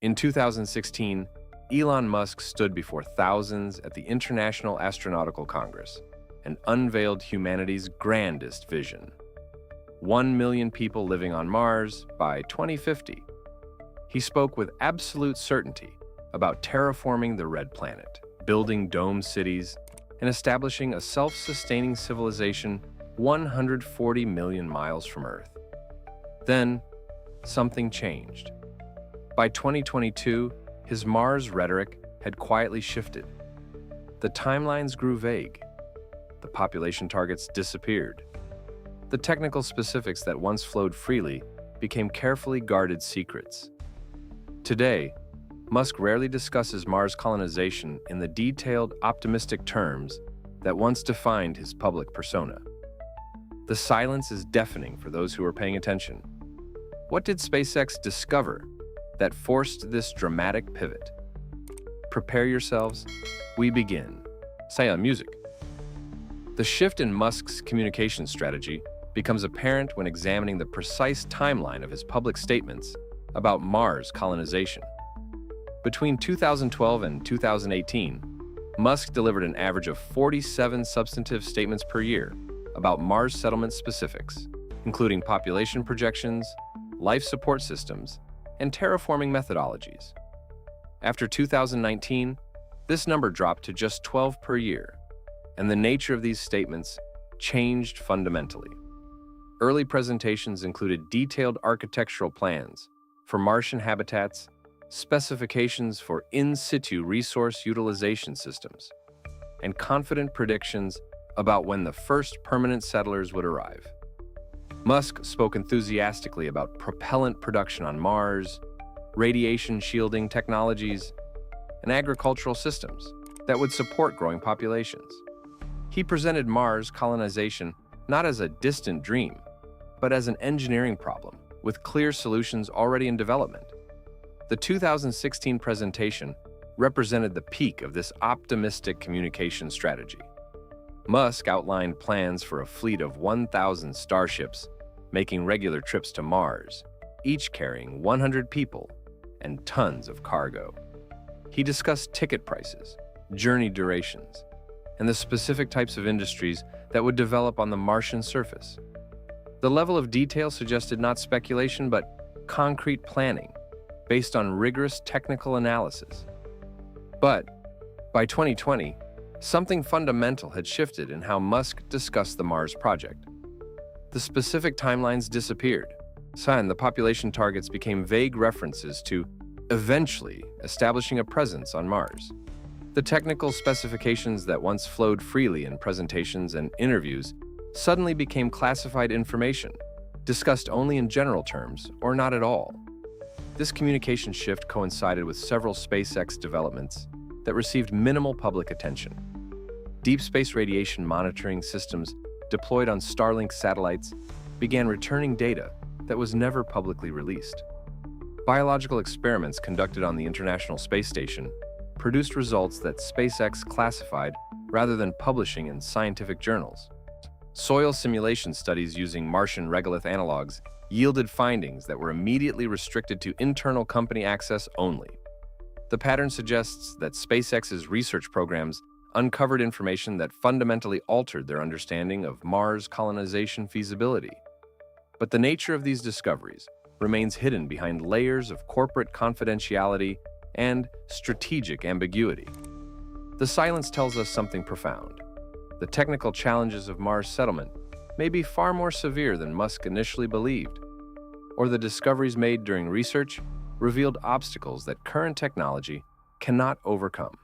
In 2016, Elon Musk stood before thousands at the International Astronautical Congress and unveiled humanity's grandest vision: 1 million people living on Mars by 2050. He spoke with absolute certainty about terraforming the red planet, building dome cities, and establishing a self-sustaining civilization 140 million miles from Earth. Then, something changed. By 2022, his Mars rhetoric had quietly shifted. The timelines grew vague. The population targets disappeared. The technical specifics that once flowed freely became carefully guarded secrets. Today, Musk rarely discusses Mars colonization in the detailed, optimistic terms that once defined his public persona. The silence is deafening for those who are paying attention. What did SpaceX discover that forced this dramatic pivot? Prepare yourselves. We begin. Saya music. The shift in Musk's communication strategy becomes apparent when examining the precise timeline of his public statements about Mars colonization. Between 2012 and 2018, Musk delivered an average of 47 substantive statements per year about Mars settlement specifics, including population projections, life support systems, and terraforming methodologies. After 2019, this number dropped to just 12 per year, and the nature of these statements changed fundamentally. Early presentations included detailed architectural plans for Martian habitats, specifications for in-situ resource utilization systems, and confident predictions about when the first permanent settlers would arrive. Musk spoke enthusiastically about propellant production on Mars, radiation shielding technologies, and agricultural systems that would support growing populations. He presented Mars colonization not as a distant dream, but as an engineering problem with clear solutions already in development. The 2016 presentation represented the peak of this optimistic communication strategy. Musk outlined plans for a fleet of 1,000 starships making regular trips to Mars, each carrying 100 people and tons of cargo. He discussed ticket prices, journey durations, and the specific types of industries that would develop on the Martian surface. The level of detail suggested not speculation, but concrete planning based on rigorous technical analysis. But by 2020, something fundamental had shifted in how Musk discussed the Mars project. The specific timelines disappeared, and the population targets became vague references to eventually establishing a presence on Mars. The technical specifications that once flowed freely in presentations and interviews suddenly became classified information, discussed only in general terms or not at all. This communication shift coincided with several SpaceX developments that received minimal public attention. Deep space radiation monitoring systems deployed on Starlink satellites began returning data that was never publicly released. Biological experiments conducted on the International Space Station produced results that SpaceX classified rather than publishing in scientific journals. Soil simulation studies using Martian regolith analogs yielded findings that were immediately restricted to internal company access only. The pattern suggests that SpaceX's research programs uncovered information that fundamentally altered their understanding of Mars colonization feasibility. But the nature of these discoveries remains hidden behind layers of corporate confidentiality and strategic ambiguity. The silence tells us something profound. The technical challenges of Mars settlement may be far more severe than Musk initially believed, or the discoveries made during research revealed obstacles that current technology cannot overcome.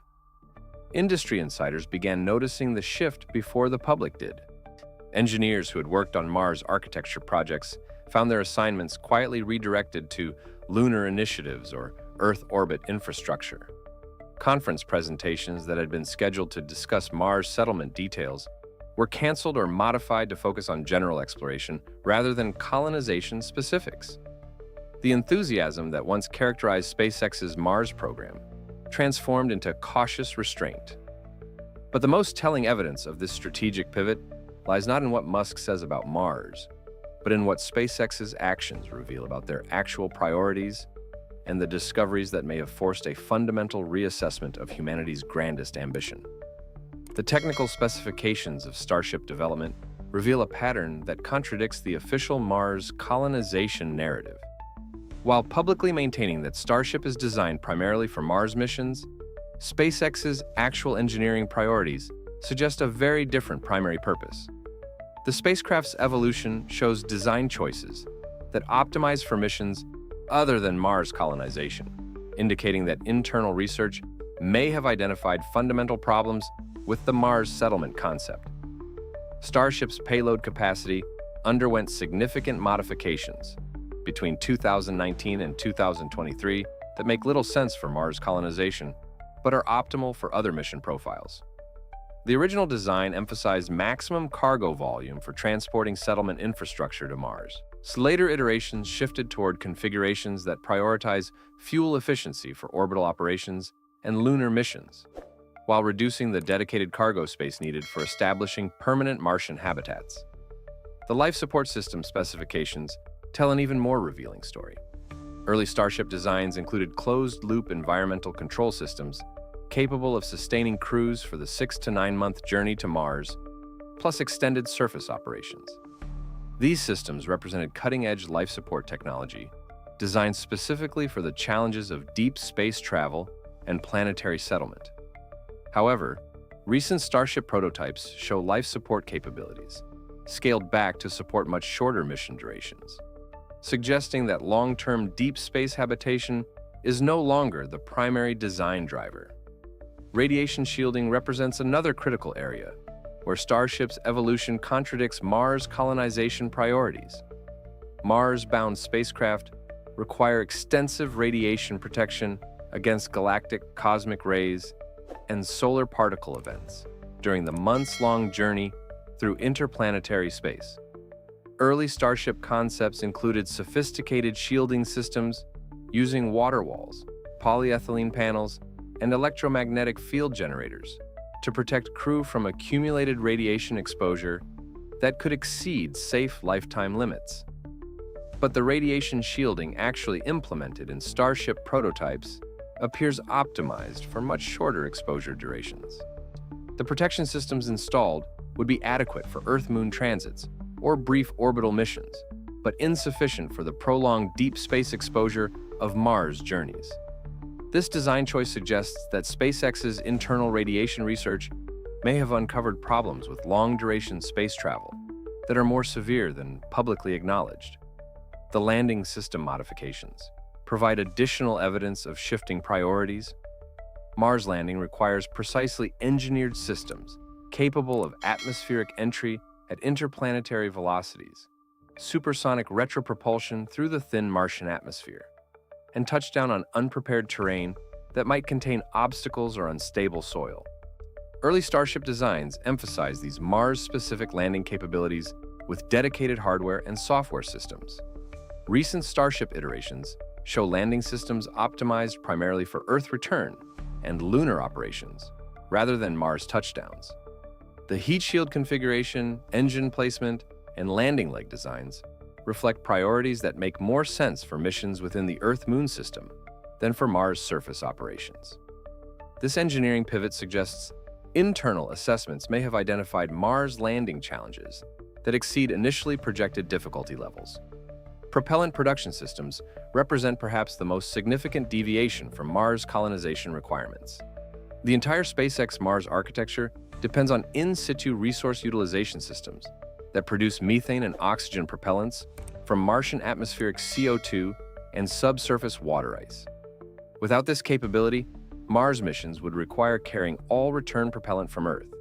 Industry insiders began noticing the shift before the public did. Engineers who had worked on Mars architecture projects found their assignments quietly redirected to lunar initiatives or Earth orbit infrastructure. Conference presentations that had been scheduled to discuss Mars settlement details were canceled or modified to focus on general exploration rather than colonization specifics. The enthusiasm that once characterized SpaceX's Mars program transformed into cautious restraint. But the most telling evidence of this strategic pivot lies not in what Musk says about Mars, but in what SpaceX's actions reveal about their actual priorities and the discoveries that may have forced a fundamental reassessment of humanity's grandest ambition. The technical specifications of Starship development reveal a pattern that contradicts the official Mars colonization narrative. While publicly maintaining that Starship is designed primarily for Mars missions, SpaceX's actual engineering priorities suggest a very different primary purpose. The spacecraft's evolution shows design choices that optimize for missions other than Mars colonization, indicating that internal research may have identified fundamental problems with the Mars settlement concept. Starship's payload capacity underwent significant modifications between 2019 and 2023 that make little sense for Mars colonization, but are optimal for other mission profiles. The original design emphasized maximum cargo volume for transporting settlement infrastructure to Mars. Later iterations shifted toward configurations that prioritize fuel efficiency for orbital operations and lunar missions, while reducing the dedicated cargo space needed for establishing permanent Martian habitats. The life support system specifications tell an even more revealing story. Early Starship designs included closed-loop environmental control systems capable of sustaining crews for the 6 to 9 month journey to Mars, plus extended surface operations. These systems represented cutting-edge life support technology designed specifically for the challenges of deep space travel and planetary settlement. However, recent Starship prototypes show life support capabilities, scaled back to support much shorter mission durations, suggesting that long-term deep space habitation is no longer the primary design driver. Radiation shielding represents another critical area, where Starship's evolution contradicts Mars colonization priorities. Mars-bound spacecraft require extensive radiation protection against galactic cosmic rays and solar particle events during the months-long journey through interplanetary space. Early Starship concepts included sophisticated shielding systems using water walls, polyethylene panels, and electromagnetic field generators to protect crew from accumulated radiation exposure that could exceed safe lifetime limits. But the radiation shielding actually implemented in Starship prototypes appears optimized for much shorter exposure durations. The protection systems installed would be adequate for Earth-Moon transits or brief orbital missions, but insufficient for the prolonged deep space exposure of Mars journeys. This design choice suggests that SpaceX's internal radiation research may have uncovered problems with long-duration space travel that are more severe than publicly acknowledged. The landing system modifications provide additional evidence of shifting priorities. Mars landing requires precisely engineered systems capable of atmospheric entry at interplanetary velocities, supersonic retropropulsion through the thin Martian atmosphere, and touchdown on unprepared terrain that might contain obstacles or unstable soil. Early Starship designs emphasize these Mars-specific landing capabilities with dedicated hardware and software systems. Recent Starship iterations show landing systems optimized primarily for Earth return and lunar operations, rather than Mars touchdowns. The heat shield configuration, engine placement, and landing leg designs reflect priorities that make more sense for missions within the Earth-Moon system than for Mars surface operations. This engineering pivot suggests internal assessments may have identified Mars landing challenges that exceed initially projected difficulty levels. Propellant production systems represent perhaps the most significant deviation from Mars colonization requirements. The entire SpaceX Mars architecture depends on in-situ resource utilization systems that produce methane and oxygen propellants from Martian atmospheric CO2 and subsurface water ice. Without this capability, Mars missions would require carrying all return propellant from Earth,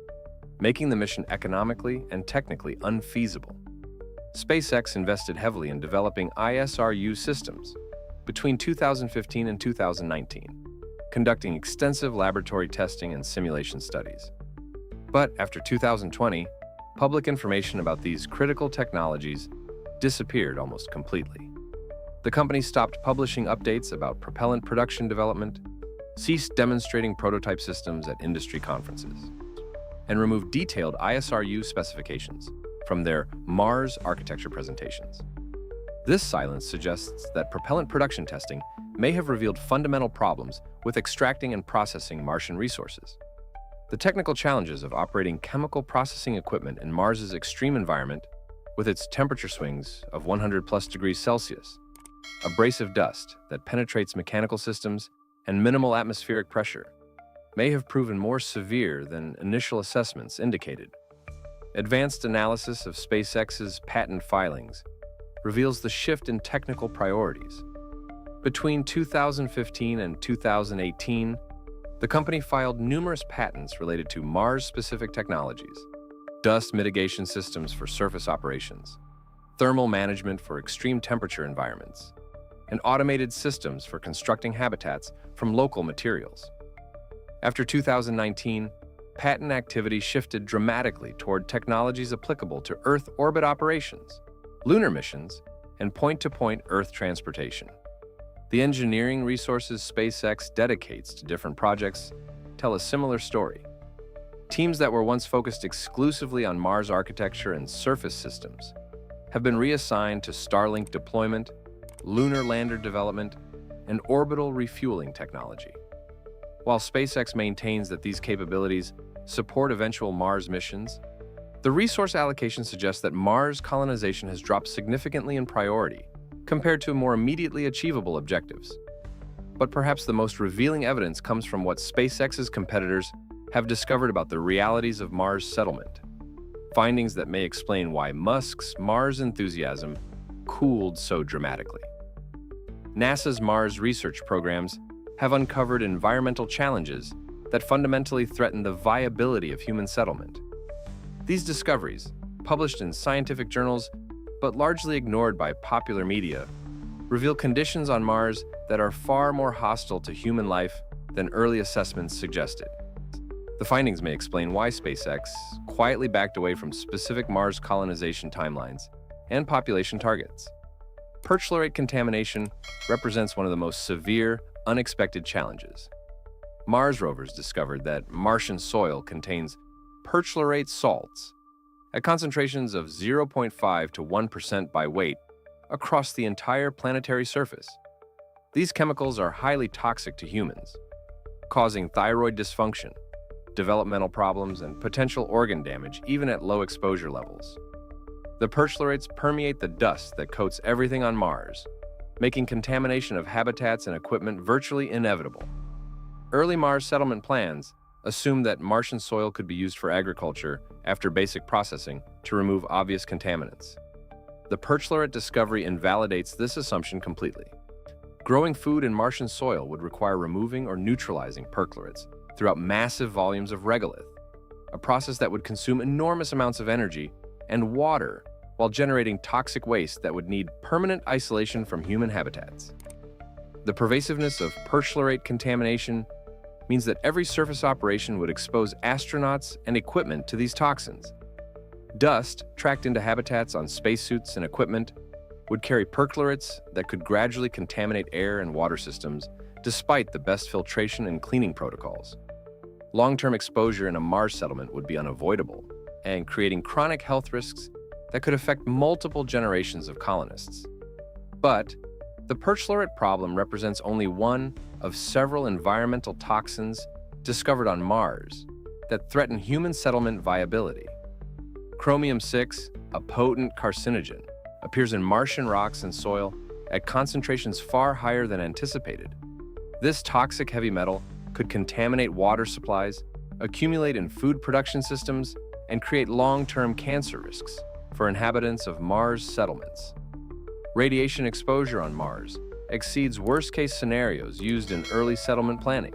making the mission economically and technically unfeasible. SpaceX invested heavily in developing ISRU systems between 2015 and 2019, conducting extensive laboratory testing and simulation studies. But after 2020, public information about these critical technologies disappeared almost completely. The company stopped publishing updates about propellant production development, ceased demonstrating prototype systems at industry conferences, and removed detailed ISRU specifications from their Mars architecture presentations. This silence suggests that propellant production testing may have revealed fundamental problems with extracting and processing Martian resources. The technical challenges of operating chemical processing equipment in Mars's extreme environment, with its temperature swings of 100+ degrees Celsius, abrasive dust that penetrates mechanical systems, and minimal atmospheric pressure, may have proven more severe than initial assessments indicated. Advanced analysis of SpaceX's patent filings reveals the shift in technical priorities. Between 2015 and 2018, the company filed numerous patents related to Mars-specific technologies, dust mitigation systems for surface operations, thermal management for extreme temperature environments, and automated systems for constructing habitats from local materials. After 2019, patent activity shifted dramatically toward technologies applicable to Earth orbit operations, lunar missions, and point-to-point Earth transportation. The engineering resources SpaceX dedicates to different projects tell a similar story. Teams that were once focused exclusively on Mars architecture and surface systems have been reassigned to Starlink deployment, lunar lander development, and orbital refueling technology. While SpaceX maintains that these capabilities support eventual Mars missions, the resource allocation suggests that Mars colonization has dropped significantly in priority compared to more immediately achievable objectives. But perhaps the most revealing evidence comes from what SpaceX's competitors have discovered about the realities of Mars settlement, findings that may explain why Musk's Mars enthusiasm cooled so dramatically. NASA's Mars research programs have uncovered environmental challenges that fundamentally threaten the viability of human settlement. These discoveries, published in scientific journals but largely ignored by popular media, reveal conditions on Mars that are far more hostile to human life than early assessments suggested. The findings may explain why SpaceX quietly backed away from specific Mars colonization timelines and population targets. Perchlorate contamination represents one of the most severe, unexpected challenges. Mars rovers discovered that Martian soil contains perchlorate salts at concentrations of 0.5 to 1% by weight across the entire planetary surface. These chemicals are highly toxic to humans, causing thyroid dysfunction, developmental problems, and potential organ damage even at low exposure levels. The perchlorates permeate the dust that coats everything on Mars, making contamination of habitats and equipment virtually inevitable. Early Mars settlement plans assumed that Martian soil could be used for agriculture after basic processing to remove obvious contaminants. The perchlorate discovery invalidates this assumption completely. Growing food in Martian soil would require removing or neutralizing perchlorates throughout massive volumes of regolith, a process that would consume enormous amounts of energy and water while generating toxic waste that would need permanent isolation from human habitats. The pervasiveness of perchlorate contamination means that every surface operation would expose astronauts and equipment to these toxins. Dust tracked into habitats on spacesuits and equipment would carry perchlorates that could gradually contaminate air and water systems despite the best filtration and cleaning protocols. Long-term exposure in a Mars settlement would be unavoidable, and creating chronic health risks that could affect multiple generations of colonists. But the perchlorate problem represents only one of several environmental toxins discovered on Mars that threaten human settlement viability. Chromium-6, a potent carcinogen, appears in Martian rocks and soil at concentrations far higher than anticipated. This toxic heavy metal could contaminate water supplies, accumulate in food production systems, and create long-term cancer risks for inhabitants of Mars settlements. Radiation exposure on Mars exceeds worst-case scenarios used in early settlement planning.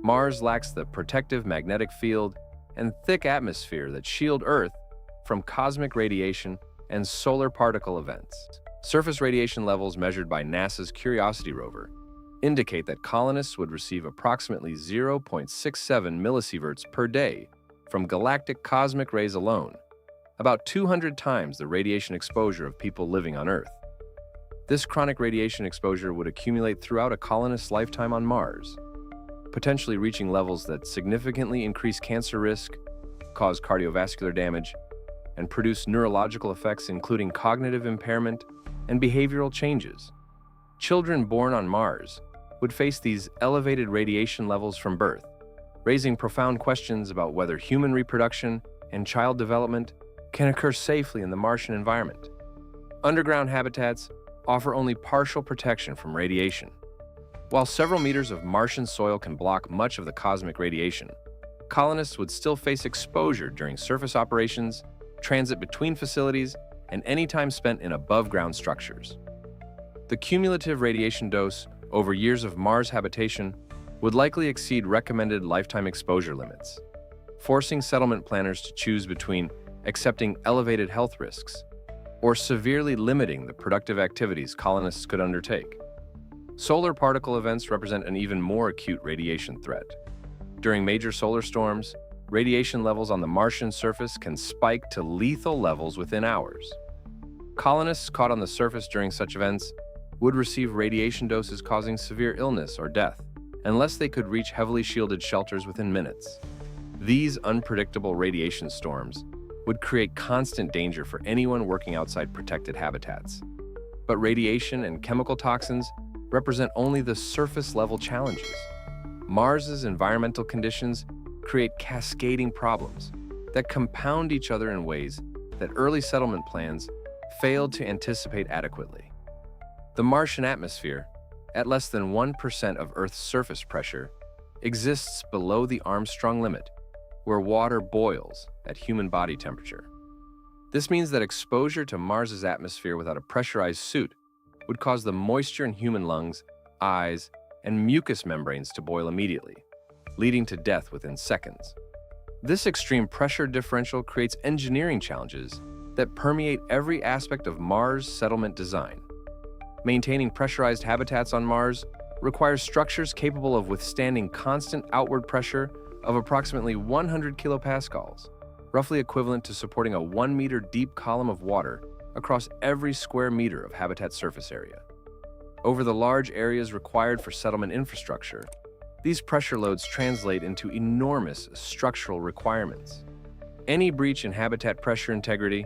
Mars lacks the protective magnetic field and thick atmosphere that shield Earth from cosmic radiation and solar particle events. Surface radiation levels measured by NASA's Curiosity rover indicate that colonists would receive approximately 0.67 millisieverts per day from galactic cosmic rays alone, about 200 times the radiation exposure of people living on Earth. This chronic radiation exposure would accumulate throughout a colonist's lifetime on Mars, potentially reaching levels that significantly increase cancer risk, cause cardiovascular damage, and produce neurological effects including cognitive impairment and behavioral changes. children born on Mars would face these elevated radiation levels from birth, raising profound questions about whether human reproduction and child development can occur safely in the Martian environment. Underground habitats offer only partial protection from radiation. While several meters of Martian soil can block much of the cosmic radiation, colonists would still face exposure during surface operations, transit between facilities, and any time spent in above-ground structures. The cumulative radiation dose over years of Mars habitation would likely exceed recommended lifetime exposure limits, forcing settlement planners to choose between accepting elevated health risks or severely limiting the productive activities colonists could undertake. Solar particle events represent an even more acute radiation threat. During major solar storms, radiation levels on the Martian surface can spike to lethal levels within hours. Colonists caught on the surface during such events would receive radiation doses causing severe illness or death, unless they could reach heavily shielded shelters within minutes. These unpredictable radiation storms would create constant danger for anyone working outside protected habitats. But radiation and chemical toxins represent only the surface-level challenges. Mars's environmental conditions create cascading problems that compound each other in ways that early settlement plans failed to anticipate adequately. The Martian atmosphere, at less than 1% of Earth's surface pressure, exists below the Armstrong limit, where water boils at human body temperature. This means that exposure to Mars's atmosphere without a pressurized suit would cause the moisture in human lungs, eyes, and mucous membranes to boil immediately, leading to death within seconds. This extreme pressure differential creates engineering challenges that permeate every aspect of Mars settlement design. Maintaining pressurized habitats on Mars requires structures capable of withstanding constant outward pressure of approximately 100 kilopascals, roughly equivalent to supporting a 1-meter deep column of water across every square meter of habitat surface area. Over the large areas required for settlement infrastructure, these pressure loads translate into enormous structural requirements. Any breach in habitat pressure integrity,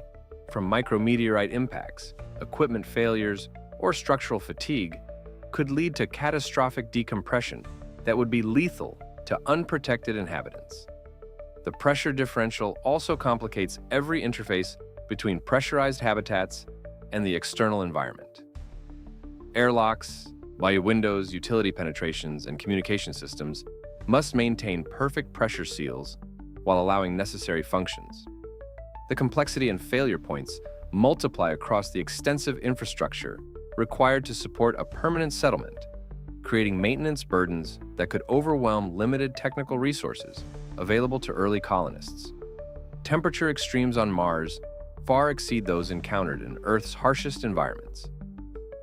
from micrometeorite impacts, equipment failures, or structural fatigue, could lead to catastrophic decompression that would be lethal to unprotected inhabitants. The pressure differential also complicates every interface between pressurized habitats and the external environment. Airlocks, via windows, utility penetrations, and communication systems must maintain perfect pressure seals while allowing necessary functions. The complexity and failure points multiply across the extensive infrastructure required to support a permanent settlement, creating maintenance burdens that could overwhelm limited technical resources available to early colonists. Temperature extremes on Mars far exceed those encountered in Earth's harshest environments.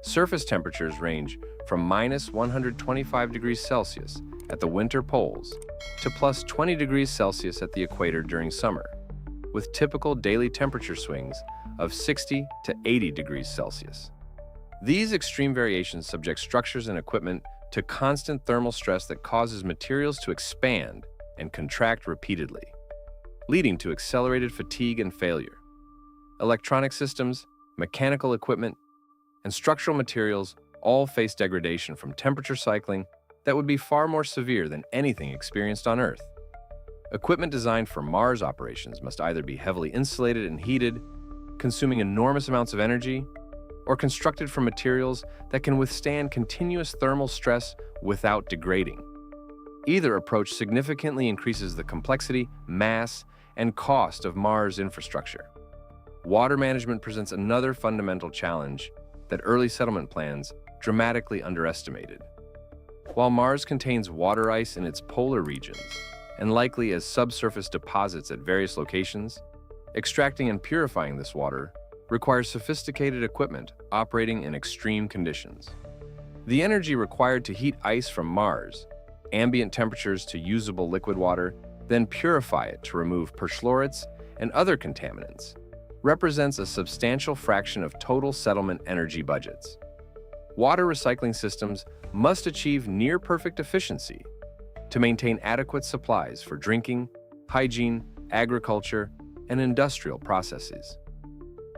Surface temperatures range from minus 125 degrees Celsius at the winter poles to plus 20 degrees Celsius at the equator during summer, with typical daily temperature swings of 60 to 80 degrees Celsius. These extreme variations subject structures and equipment to constant thermal stress that causes materials to expand and contract repeatedly, leading to accelerated fatigue and failure. Electronic systems, mechanical equipment, and structural materials all face degradation from temperature cycling that would be far more severe than anything experienced on Earth. Equipment designed for Mars operations must either be heavily insulated and heated, consuming enormous amounts of energy, or constructed from materials that can withstand continuous thermal stress without degrading. Either approach significantly increases the complexity, mass, and cost of Mars infrastructure. Water management presents another fundamental challenge that early settlement plans dramatically underestimated. While Mars contains water ice in its polar regions, and likely as subsurface deposits at various locations, extracting and purifying this water requires sophisticated equipment operating in extreme conditions. The energy required to heat ice from Mars, ambient temperatures to usable liquid water, then purify it to remove perfluorates and other contaminants, represents a substantial fraction of total settlement energy budgets. Water recycling systems must achieve near-perfect efficiency to maintain adequate supplies for drinking, hygiene, agriculture, and industrial processes.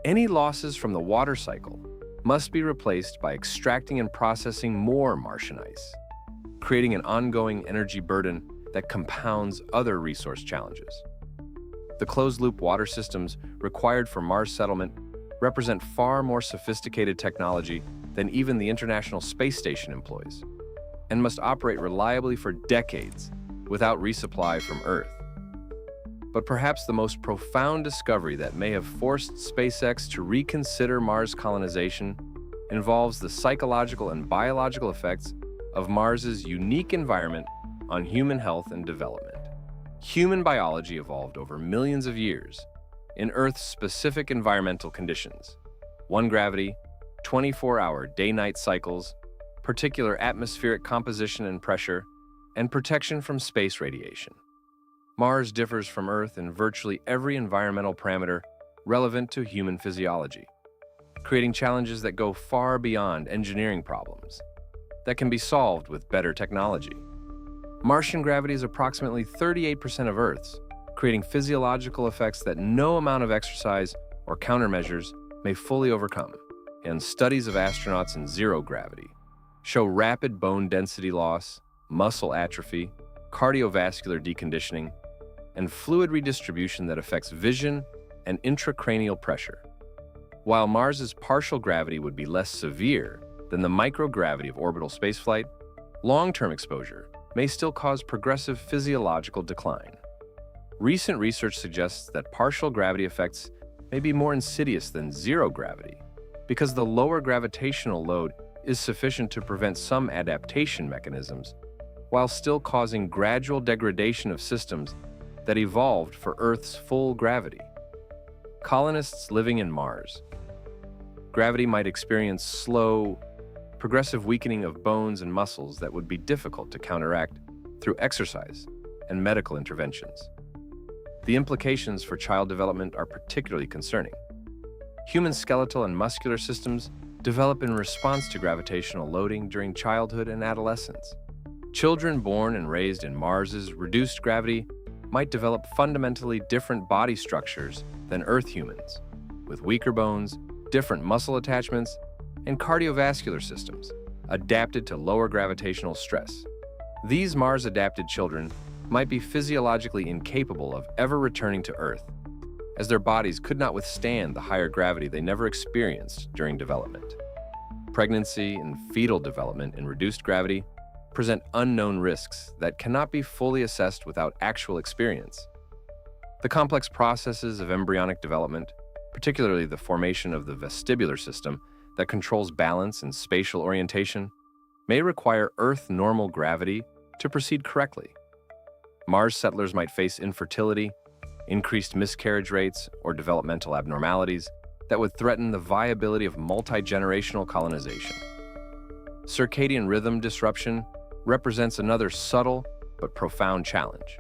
Any losses from the water cycle must be replaced by extracting and processing more Martian ice, creating an ongoing energy burden that compounds other resource challenges. The closed-loop water systems required for Mars settlement represent far more sophisticated technology than even the International Space Station employs, and must operate reliably for decades without resupply from Earth. But perhaps the most profound discovery that may have forced SpaceX to reconsider Mars colonization involves the psychological and biological effects of Mars's unique environment on human health and development. Human biology evolved over millions of years in Earth's specific environmental conditions: 1 gravity, 24-hour day-night cycles, particular atmospheric composition and pressure, and protection from space radiation. Mars differs from Earth in virtually every environmental parameter relevant to human physiology, creating challenges that go far beyond engineering problems that can be solved with better technology. Martian gravity is approximately 38% of Earth's, creating physiological effects that no amount of exercise or countermeasures may fully overcome. And studies of astronauts in zero gravity show rapid bone density loss, muscle atrophy, cardiovascular deconditioning, and fluid redistribution that affects vision and intracranial pressure. While Mars's partial gravity would be less severe than the microgravity of orbital spaceflight, long-term exposure may still cause progressive physiological decline. Recent research suggests that partial gravity effects may be more insidious than zero gravity because the lower gravitational load is sufficient to prevent some adaptation mechanisms while still causing gradual degradation of systems that evolved for Earth's full gravity. Colonists living in Mars. Gravity might experience slow, progressive weakening of bones and muscles that would be difficult to counteract through exercise and medical interventions. The implications for child development are particularly concerning. Human skeletal and muscular systems develop in response to gravitational loading during childhood and adolescence. Children born and raised in Mars's reduced gravity might develop fundamentally different body structures than Earth humans, with weaker bones, different muscle attachments, and cardiovascular systems adapted to lower gravitational stress. These Mars-adapted children might be physiologically incapable of ever returning to Earth, as their bodies could not withstand the higher gravity they never experienced during development. Pregnancy and fetal development in reduced gravity present unknown risks that cannot be fully assessed without actual experience. The complex processes of embryonic development, particularly the formation of the vestibular system that controls balance and spatial orientation, may require Earth normal gravity to proceed correctly. Mars settlers might face infertility, increased miscarriage rates, or developmental abnormalities that would threaten the viability of multi-generational colonization. Circadian rhythm disruption represents another subtle but profound challenge.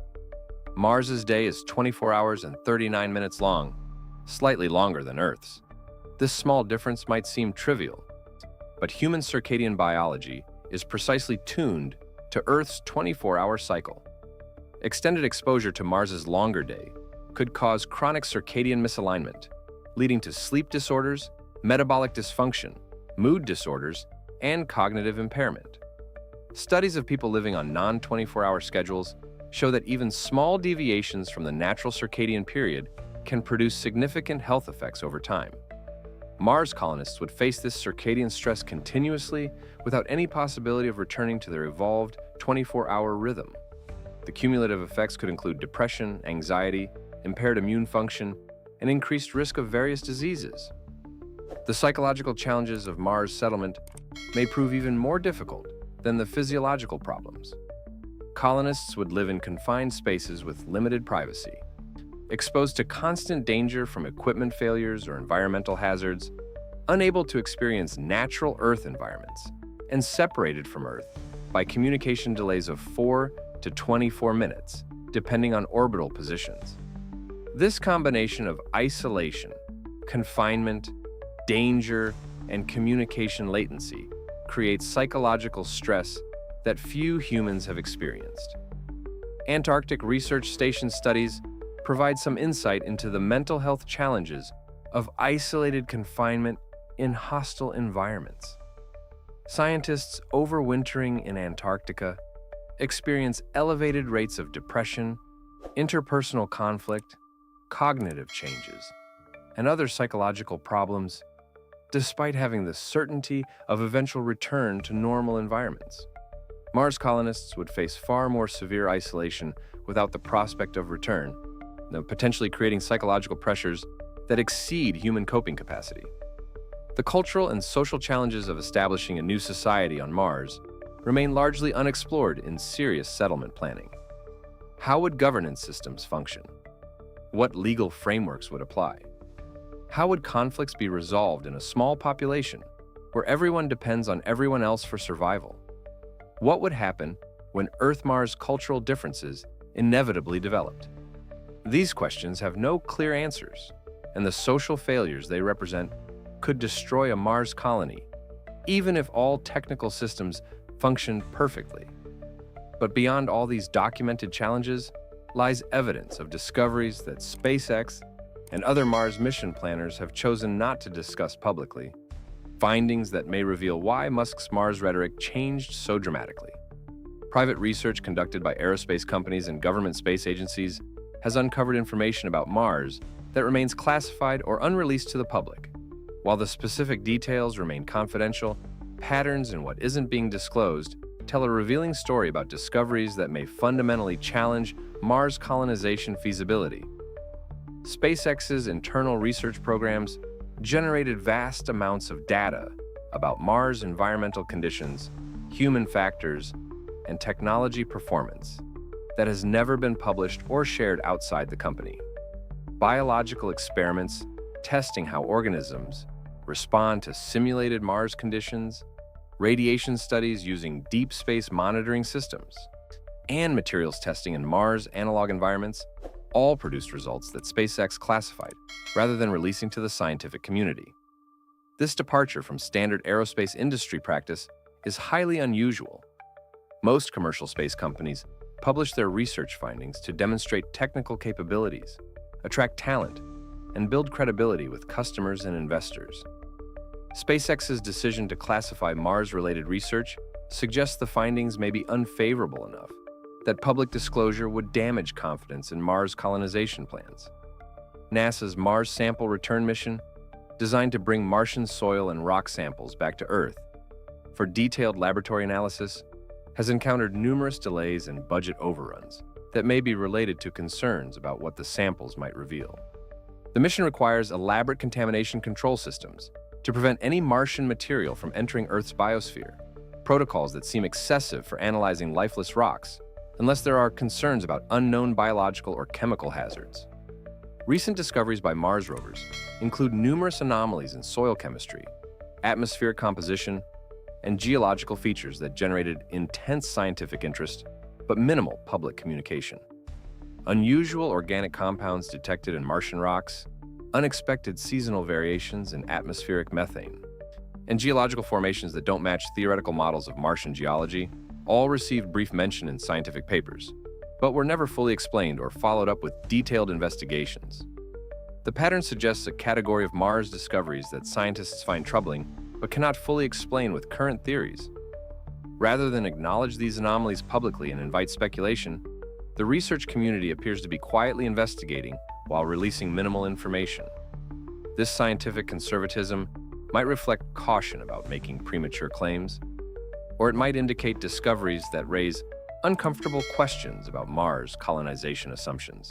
Mars's day is 24 hours and 39 minutes long, slightly longer than Earth's. This small difference might seem trivial, but human circadian biology is precisely tuned to Earth's 24-hour cycle. Extended exposure to Mars's longer day could cause chronic circadian misalignment, leading to sleep disorders, metabolic dysfunction, mood disorders, and cognitive impairment. Studies of people living on non-24-hour schedules show that even small deviations from the natural circadian period can produce significant health effects over time. Mars colonists would face this circadian stress continuously without any possibility of returning to their evolved 24-hour rhythm. The cumulative effects could include depression, anxiety, impaired immune function, and increased risk of various diseases. The psychological challenges of Mars settlement may prove even more difficult than the physiological problems. Colonists would live in confined spaces with limited privacy, exposed to constant danger from equipment failures or environmental hazards, unable to experience natural Earth environments, and separated from Earth by communication delays of 4 to 24 minutes, depending on orbital positions. This combination of isolation, confinement, danger, and communication latency creates psychological stress that few humans have experienced. Antarctic Research Station studies provide some insight into the mental health challenges of isolated confinement in hostile environments. Scientists overwintering in Antarctica experience elevated rates of depression, interpersonal conflict, cognitive changes, and other psychological problems, despite having the certainty of eventual return to normal environments. Mars colonists would face far more severe isolation without the prospect of return, potentially creating psychological pressures that exceed human coping capacity. The cultural and social challenges of establishing a new society on Mars remain largely unexplored in serious settlement planning. How would governance systems function? What legal frameworks would apply? How would conflicts be resolved in a small population where everyone depends on everyone else for survival? What would happen when Earth-Mars cultural differences inevitably developed? These questions have no clear answers, and the social failures they represent could destroy a Mars colony, even if all technical systems functioned perfectly. But beyond all these documented challenges lies evidence of discoveries that SpaceX and other Mars mission planners have chosen not to discuss publicly, findings that may reveal why Musk's Mars rhetoric changed so dramatically. Private research conducted by aerospace companies and government space agencies has uncovered information about Mars that remains classified or unreleased to the public. While the specific details remain confidential, patterns in what isn't being disclosed tell a revealing story about discoveries that may fundamentally challenge Mars colonization feasibility. SpaceX's internal research programs generated vast amounts of data about Mars environmental conditions, human factors, and technology performance that has never been published or shared outside the company. Biological experiments testing how organisms respond to simulated Mars conditions, radiation studies using deep space monitoring systems, and materials testing in Mars analog environments all produced results that SpaceX classified rather than releasing to the scientific community. This departure from standard aerospace industry practice is highly unusual. Most commercial space companies publish their research findings to demonstrate technical capabilities, attract talent, and build credibility with customers and investors. SpaceX's decision to classify Mars-related research suggests the findings may be unfavorable enough that public disclosure would damage confidence in Mars colonization plans. NASA's Mars Sample Return mission, designed to bring Martian soil and rock samples back to Earth for detailed laboratory analysis, has encountered numerous delays and budget overruns that may be related to concerns about what the samples might reveal. The mission requires elaborate contamination control systems to prevent any Martian material from entering Earth's biosphere, protocols that seem excessive for analyzing lifeless rocks, unless there are concerns about unknown biological or chemical hazards. Recent discoveries by Mars rovers include numerous anomalies in soil chemistry, atmospheric composition, and geological features that generated intense scientific interest but minimal public communication. Unusual organic compounds detected in Martian rocks, unexpected seasonal variations in atmospheric methane, and geological formations that don't match theoretical models of Martian geology all received brief mention in scientific papers, but were never fully explained or followed up with detailed investigations. The pattern suggests a category of Mars discoveries that scientists find troubling but cannot fully explain with current theories. Rather than acknowledge these anomalies publicly and invite speculation, the research community appears to be quietly investigating while releasing minimal information. This scientific conservatism might reflect caution about making premature claims, or it might indicate discoveries that raise uncomfortable questions about Mars colonization assumptions.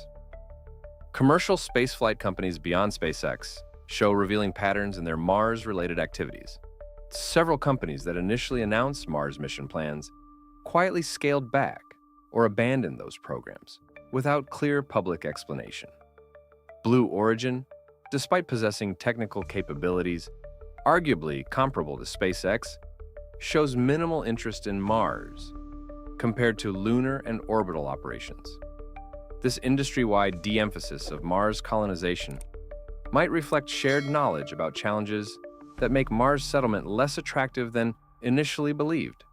Commercial spaceflight companies beyond SpaceX show revealing patterns in their Mars-related activities. Several companies that initially announced Mars mission plans quietly scaled back or abandoned those programs without clear public explanation. Blue Origin, despite possessing technical capabilities arguably comparable to SpaceX, shows minimal interest in Mars compared to lunar and orbital operations. This industry-wide de-emphasis of Mars colonization might reflect shared knowledge about challenges that make Mars settlement less attractive than initially believed.